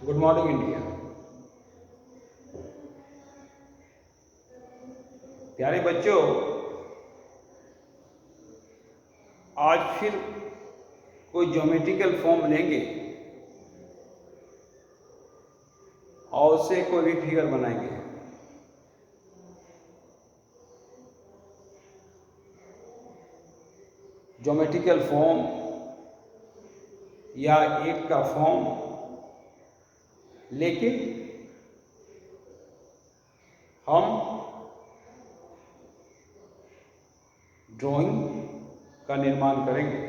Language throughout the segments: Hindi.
Good morning India. प्यारे बच्चों, आज फिर कोई ज्योमेट्रिकल फॉर्म लेंगे और उससे कोई भी फिगर बनाएंगे। ज्योमेट्रिकल फॉर्म या एक का फॉर्म लेके हम ड्राइंग का निर्माण करेंगे।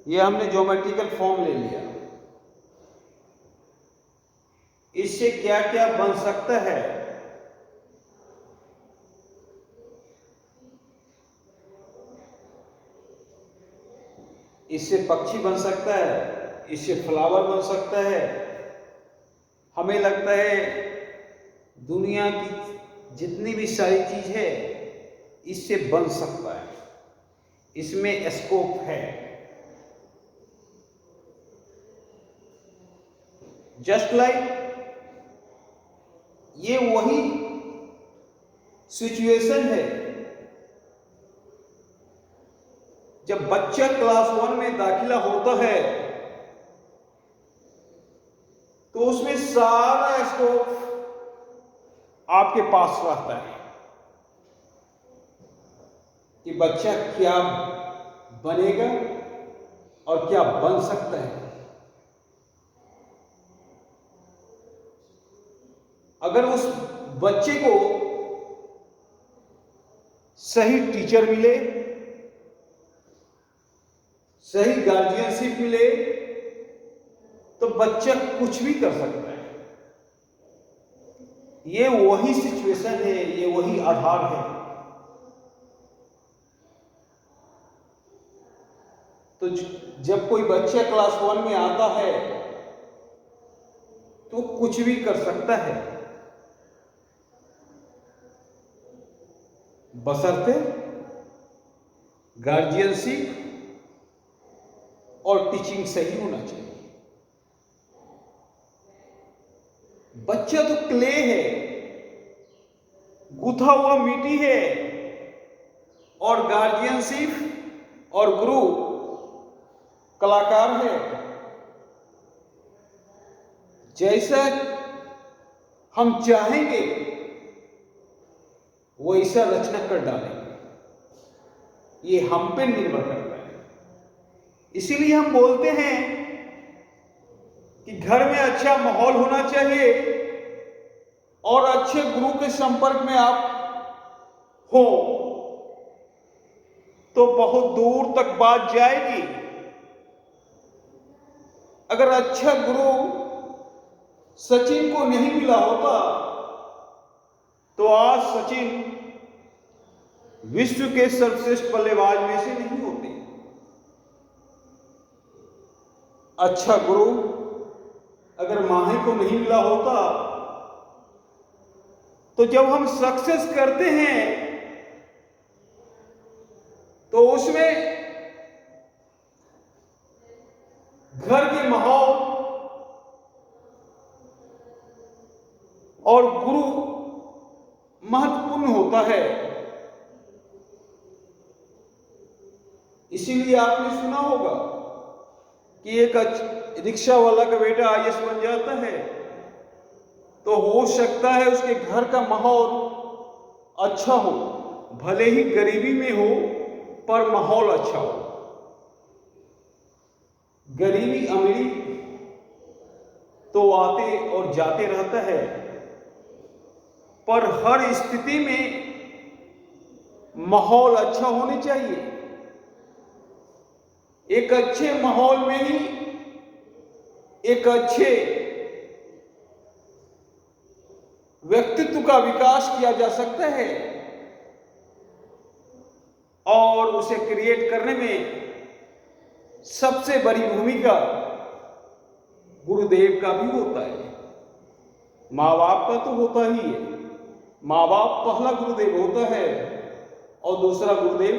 ये हमने ज्योमेट्रिकल फॉर्म ले लिया। इससे क्या क्या बन सकता है? इससे पक्षी बन सकता है, इससे फ्लावर बन सकता है। हमें लगता है दुनिया की जितनी भी सारी चीज है इससे बन सकता है, इसमें स्कोप है। जस्ट लाइक ये वही सिचुएशन है जब बच्चा क्लास 1 में दाखिला होता है तो उसमें सारा स्कोप आपके पास रहता है कि बच्चा क्या बनेगा और क्या बन सकता है। अगर उस बच्चे को सही टीचर मिले, सही गार्जियनशिप मिले, तो बच्चा कुछ भी कर सकता है। ये वही सिचुएशन है, ये वही आधार है। तो जब कोई बच्चा क्लास 1 में आता है तो कुछ भी कर सकता है, बशर्ते गार्जियनशिप और टीचिंग सही होना चाहिए। बच्चा तो क्ले है, गुथा हुआ मिट्टी है, और गार्जियनशिप और गुरु कलाकार है। जैसा हम चाहेंगे वैसा रचना कर डालेंगे, ये हम पे निर्भर करता है। इसीलिए हम बोलते हैं कि घर में अच्छा माहौल होना चाहिए और अच्छे गुरु के संपर्क में आप हो तो बहुत दूर तक बात जाएगी। अगर अच्छा गुरु सचिन को नहीं मिला होता तो आज सचिन विश्व के सर्वश्रेष्ठ बल्लेबाज में से नहीं होते। अच्छा गुरु अगर माही को नहीं मिला होता तो जब हम सक्सेस करते हैं तो उसमें घर के माहौल और गुरु महत्वपूर्ण होता है। इसीलिए आपने सुना होगा कि एक रिक्शा वाला का बेटा आईएएस बन जाता है तो हो सकता है उसके घर का माहौल अच्छा हो, भले ही गरीबी में हो पर माहौल अच्छा हो। गरीबी अमीरी तो आते और जाते रहता है, पर हर स्थिति में माहौल अच्छा होने चाहिए। एक अच्छे माहौल में ही एक अच्छे व्यक्तित्व का विकास किया जा सकता है और उसे क्रिएट करने में सबसे बड़ी भूमिका गुरुदेव का भी होता है। माँ बाप का तो होता ही है। माँ बाप पहला गुरुदेव होता है और दूसरा गुरुदेव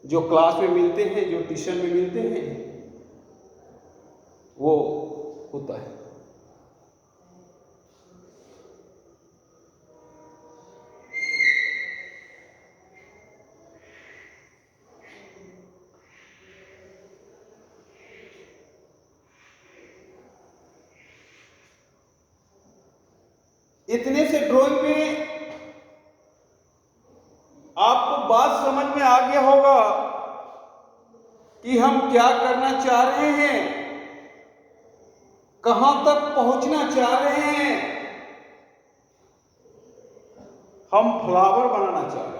जो क्लास में मिलते हैं, जो ट्यूशन में मिलते हैं, वो होता है। इतने से ड्राइंग में आपको बात समझ में आ गया होगा कि हम क्या करना चाह रहे हैं, कहां तक पहुंचना चाह रहे हैं। हम फ्लावर बनाना चाह रहे हैं।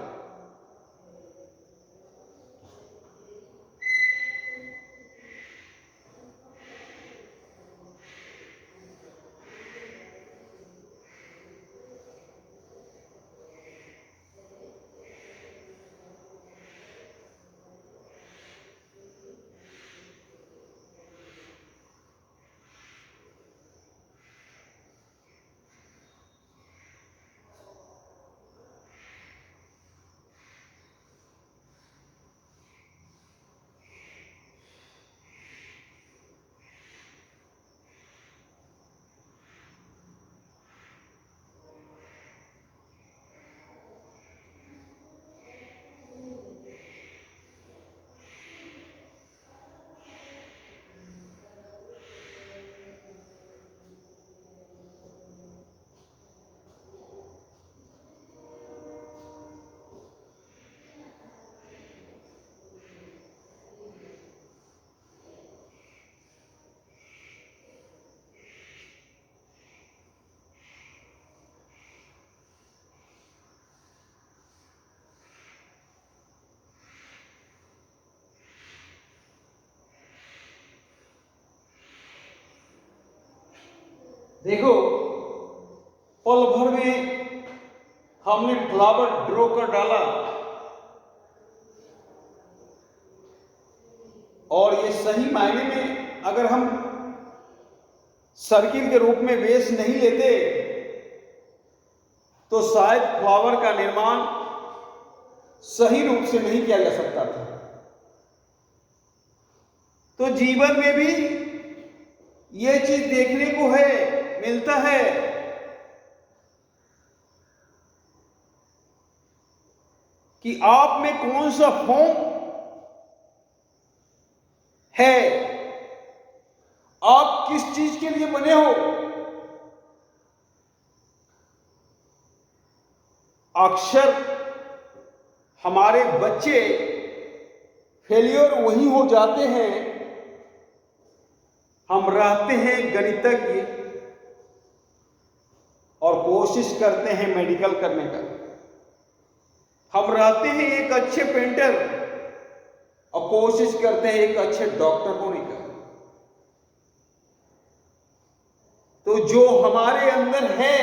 देखो, पल भर में हमने फ्लावर ड्रॉ कर डाला और ये सही मायने में अगर हम सर्किल के रूप में बेस नहीं लेते तो शायद फ्लावर का निर्माण सही रूप से नहीं किया जा सकता था। तो जीवन में भी ये चीज देखने को मिलता है कि आप में कौन सा फॉर्म है, आप किस चीज के लिए बने हो। अक्सर हमारे बच्चे फेलियर वही हो जाते हैं, हम रहते हैं गणितज्ञ और कोशिश करते हैं मेडिकल करने का, हम रहते हैं एक अच्छे पेंटर और कोशिश करते हैं एक अच्छे डॉक्टर होने का। तो जो हमारे अंदर है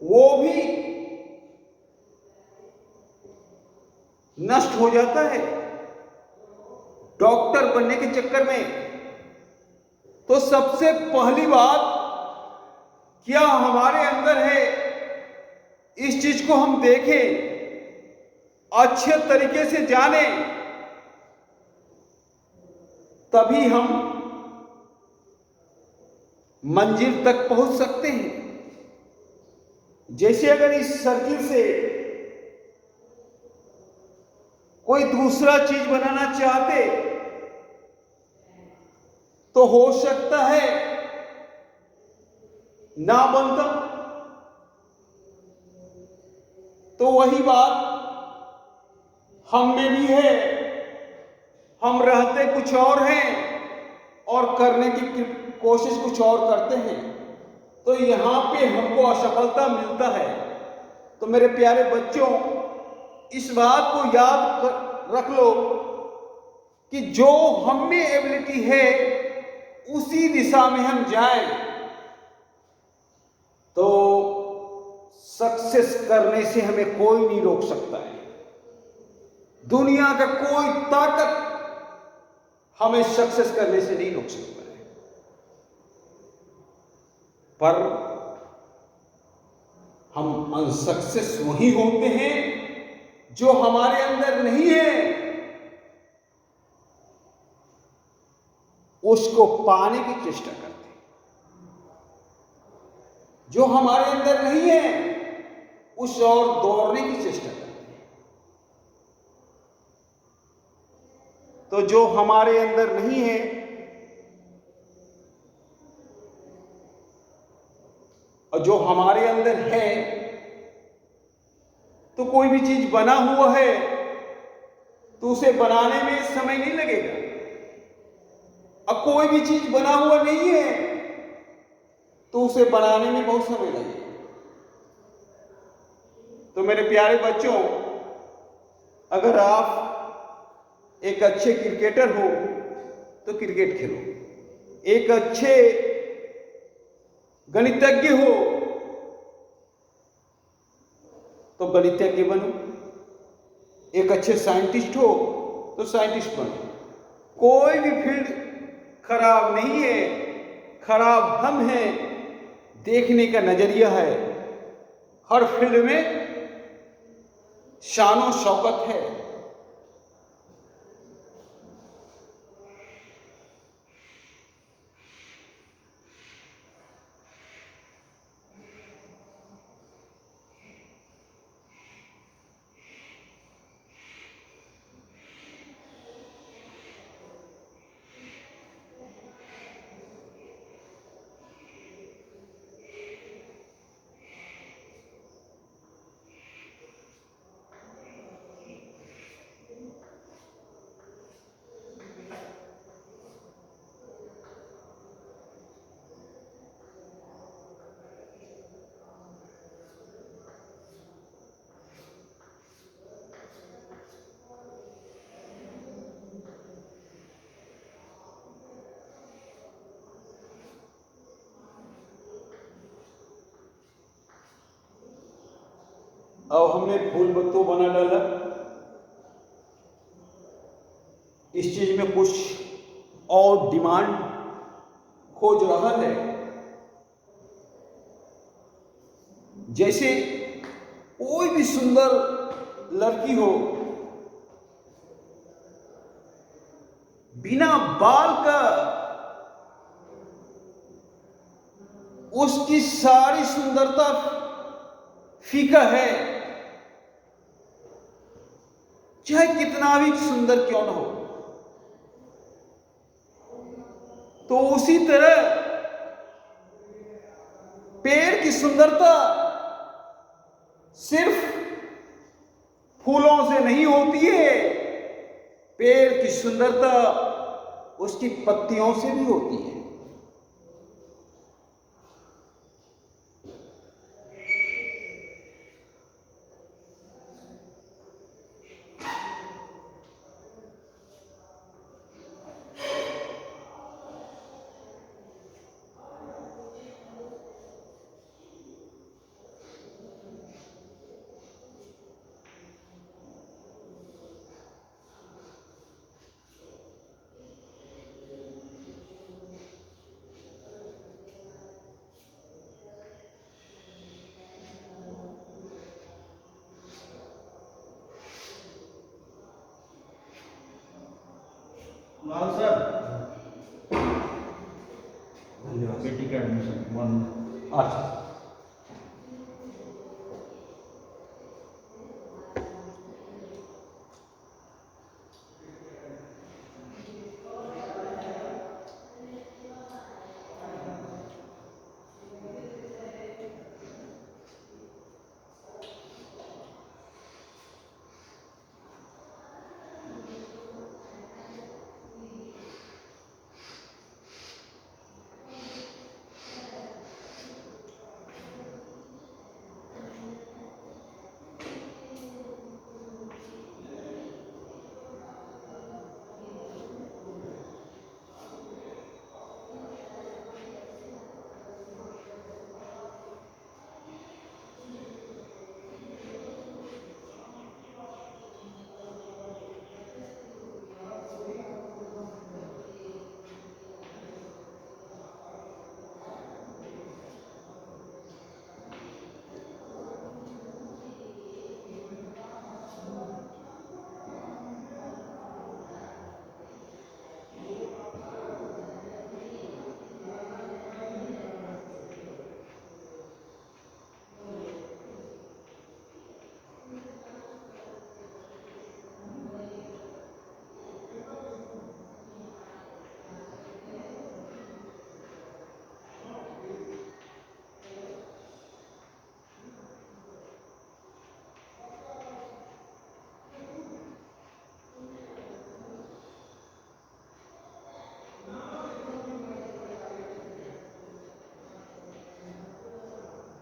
वो भी नष्ट हो जाता है डॉक्टर बनने के चक्कर में। तो सबसे पहली बात, क्या हमारे अंदर है, इस चीज को हम देखें, अच्छे तरीके से जाने, तभी हम मंजिल तक पहुंच सकते हैं। जैसे अगर इस सर्किल से कोई दूसरा चीज बनाना चाहते तो हो सकता है ना बनता। तो वही बात हम में भी है, हम रहते कुछ और हैं और करने की कोशिश कुछ और करते हैं, तो यहां पे हमको असफलता मिलता है। तो मेरे प्यारे बच्चों, इस बात को याद रख लो कि जो हम में एबिलिटी है उसी दिशा में हम जाएं। तो सक्सेस करने से हमें कोई नहीं रोक सकता है। दुनिया का कोई ताकत हमें सक्सेस करने से नहीं रोक सकता है। पर हम अनसक्सेस वही होते हैं जो हमारे अंदर नहीं है, उसको पाने की चेष्टा करते हैं। जो हमारे अंदर नहीं है उस और दौड़ने की चेष्टा करते हैं। तो जो हमारे अंदर नहीं है और जो हमारे अंदर है, तो कोई भी चीज बना हुआ है तो उसे बनाने में समय नहीं लगेगा। अब कोई भी चीज बना हुआ नहीं है तो उसे बनाने में बहुत समय लगेगा। तो मेरे प्यारे बच्चों, अगर आप एक अच्छे क्रिकेटर हो तो क्रिकेट खेलो, एक अच्छे गणितज्ञ हो तो गणितज्ञ बनो, एक अच्छे साइंटिस्ट हो तो साइंटिस्ट बनो। कोई भी फील्ड खराब नहीं है, खराब हम हैं। देखने का नजरिया है। हर फील्ड में शानो शौकत है। अब हमने फूल बत्तों बना डाला, इस चीज में कुछ और डिमांड खोज रहा है। जैसे कोई भी सुंदर लड़की हो, बिना बाल का उसकी सारी सुंदरता फीका है, चाहे कितना भी सुंदर क्यों न हो। तो उसी तरह पेड़ की सुंदरता सिर्फ फूलों से नहीं होती है, पेड़ की सुंदरता उसकी पत्तियों से भी होती है। लाल सर, धन्यवाद। बेटी का एडमिशन 1। अच्छा,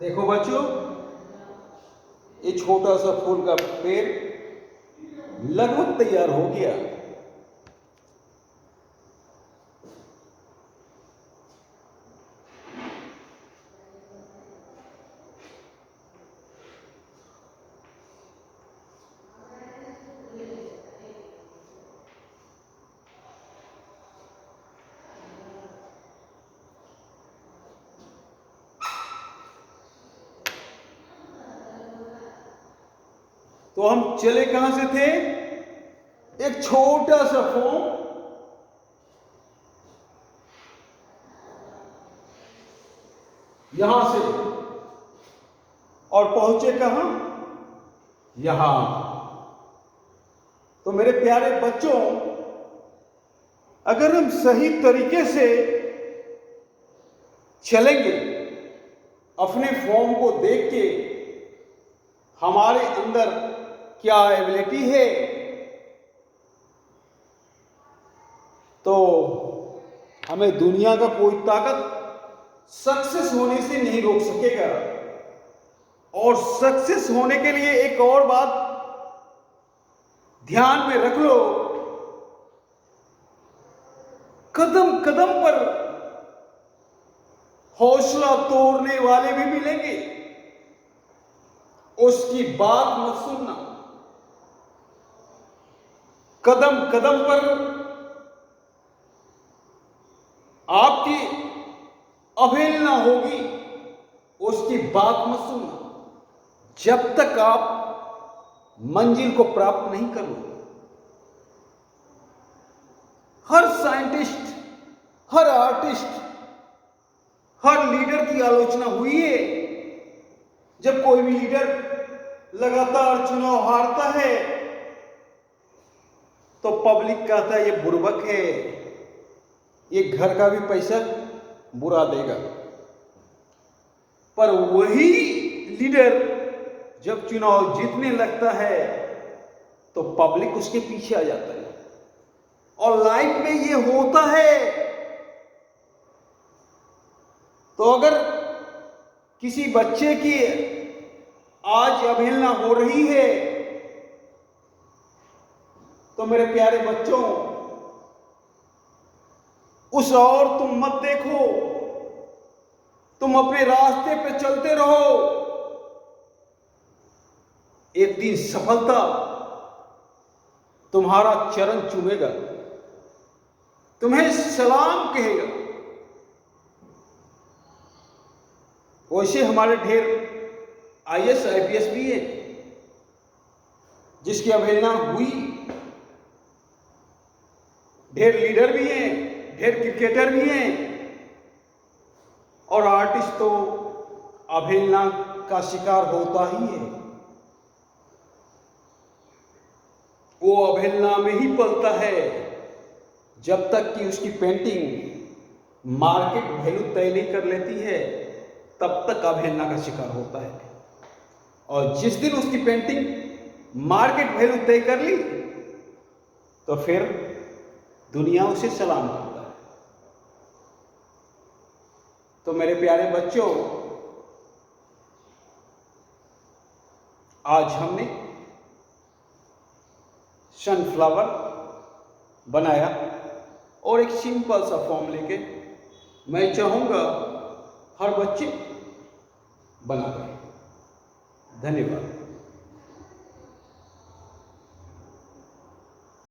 देखो बच्चों, ये छोटा सा फूल का पेड़ लगभग तैयार हो गया। तो हम चले कहां से थे? एक छोटा सा फॉर्म यहां से और पहुंचे कहां? यहां। तो मेरे प्यारे बच्चों, अगर हम सही तरीके से चलेंगे, अपने फॉर्म को देख के हमारे अंदर क्या एबिलिटी है, तो हमें दुनिया का कोई ताकत सक्सेस होने से नहीं रोक सकेगा। और सक्सेस होने के लिए एक और बात ध्यान में रख लो, कदम कदम पर हौसला तोड़ने वाले भी मिलेंगे, उसकी बात मत सुनना। कदम कदम पर आपकी अवहेलना होगी, उसकी बात मत सुनना, जब तक आप मंजिल को प्राप्त नहीं कर लो। हर साइंटिस्ट, हर आर्टिस्ट, हर लीडर की आलोचना हुई है। जब कोई भी लीडर लगातार चुनाव हारता है तो पब्लिक कहता है ये बुर्बक है, ये घर का भी पैसा बुरा देगा। पर वही लीडर जब चुनाव जीतने लगता है तो पब्लिक उसके पीछे आ जाता है। और लाइफ में ये होता है। तो अगर किसी बच्चे की आज अवहेलना हो रही है तो मेरे प्यारे बच्चों, उस और तुम मत देखो, तुम अपने रास्ते पे चलते रहो। एक दिन सफलता तुम्हारा चरण चूमेगा, तुम्हें सलाम कहेगा। वैसे हमारे ढेर IAS IPS भी है जिसकी अवहेलना हुई, ढेर लीडर भी हैं, ढेर क्रिकेटर भी हैं, और आर्टिस्ट तो अवहेलना का शिकार होता ही है। वो अवहेलना में ही पलता है जब तक कि उसकी पेंटिंग मार्केट वैल्यू तय नहीं कर लेती है, तब तक अवहेलना का शिकार होता है। और जिस दिन उसकी पेंटिंग मार्केट वैल्यू तय कर ली तो फिर दुनिया उसे सलाम करता है। तो मेरे प्यारे बच्चों, आज हमने सनफ्लावर बनाया और एक सिंपल सा फॉर्म लेके मैं चाहूंगा हर बच्चे बना दें। धन्यवाद।